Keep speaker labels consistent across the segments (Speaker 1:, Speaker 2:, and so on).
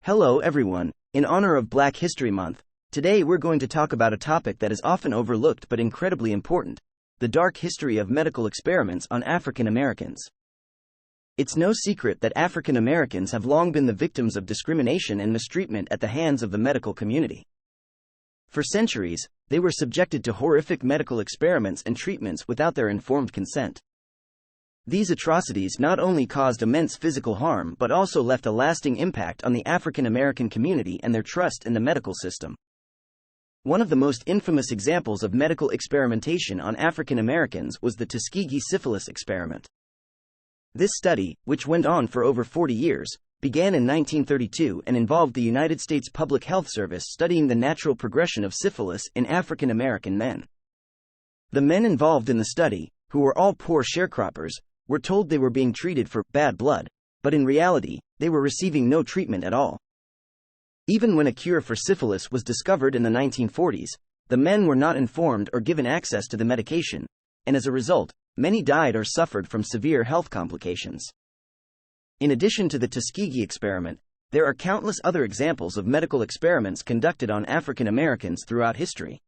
Speaker 1: Hello everyone, in honor of Black History Month, today we're going to talk about a topic that is often overlooked but incredibly important: the dark history of medical experiments on African Americans. It's no secret that African Americans have long been the victims of discrimination and mistreatment at the hands of the medical community. For centuries, they were subjected to horrific medical experiments and treatments without their informed consent. These atrocities not only caused immense physical harm but also left a lasting impact on the African American community and their trust in the medical system. One of the most infamous examples of medical experimentation on African Americans was the Tuskegee Syphilis Experiment. This study, which went on for over 40 years, began in 1932 and involved the United States Public Health Service studying the natural progression of syphilis in African American men. The men involved in the study, who were all poor sharecroppers, were told they were being treated for bad blood, but in reality, they were receiving no treatment at all. Even when a cure for syphilis was discovered in the 1940s, the men were not informed or given access to the medication, and as a result, many died or suffered from severe health complications. In addition to the Tuskegee experiment, there are countless other examples of medical experiments conducted on African Americans throughout history.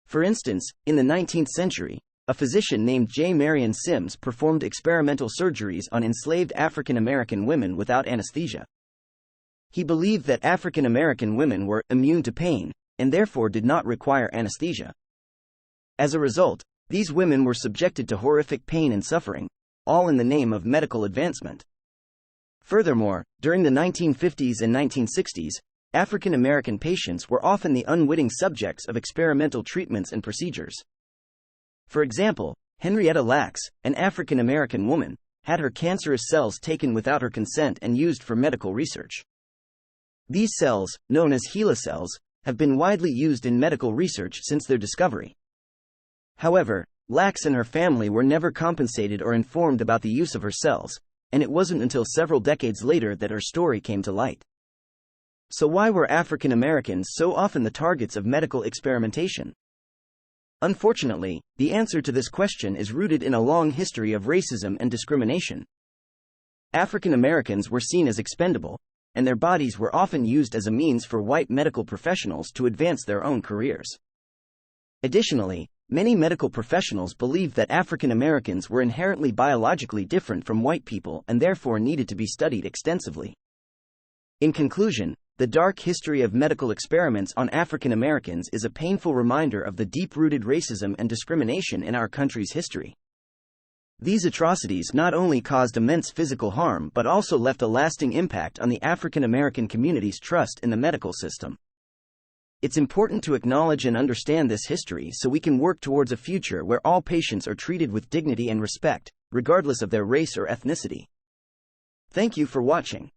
Speaker 1: For instance, in the 19th century, a physician named J. Marion Sims performed experimental surgeries on enslaved African American women without anesthesia. He believed that African American women were immune to pain, and therefore did not require anesthesia. As a result, these women were subjected to horrific pain and suffering, all in the name of medical advancement. Furthermore, during the 1950s and 1960s, African American patients were often the unwitting subjects of experimental treatments and procedures. For example, Henrietta Lacks, an African American woman, had her cancerous cells taken without her consent and used for medical research. These cells, known as HeLa cells, have been widely used in medical research since their discovery. However, Lacks and her family were never compensated or informed about the use of her cells, and it wasn't until several decades later that her story came to light. So why were African Americans so often the targets of medical experimentation? Unfortunately, the answer to this question is rooted in a long history of racism and discrimination. African Americans were seen as expendable, and their bodies were often used as a means for white medical professionals to advance their own careers. Additionally, many medical professionals believed that African Americans were inherently biologically different from white people and therefore needed to be studied extensively. In conclusion, the dark history of medical experiments on African Americans is a painful reminder of the deep-rooted racism and discrimination in our country's history. These atrocities not only caused immense physical harm but also left a lasting impact on the African American community's trust in the medical system. It's important to acknowledge and understand this history so we can work towards a future where all patients are treated with dignity and respect, regardless of their race or ethnicity. Thank you for watching.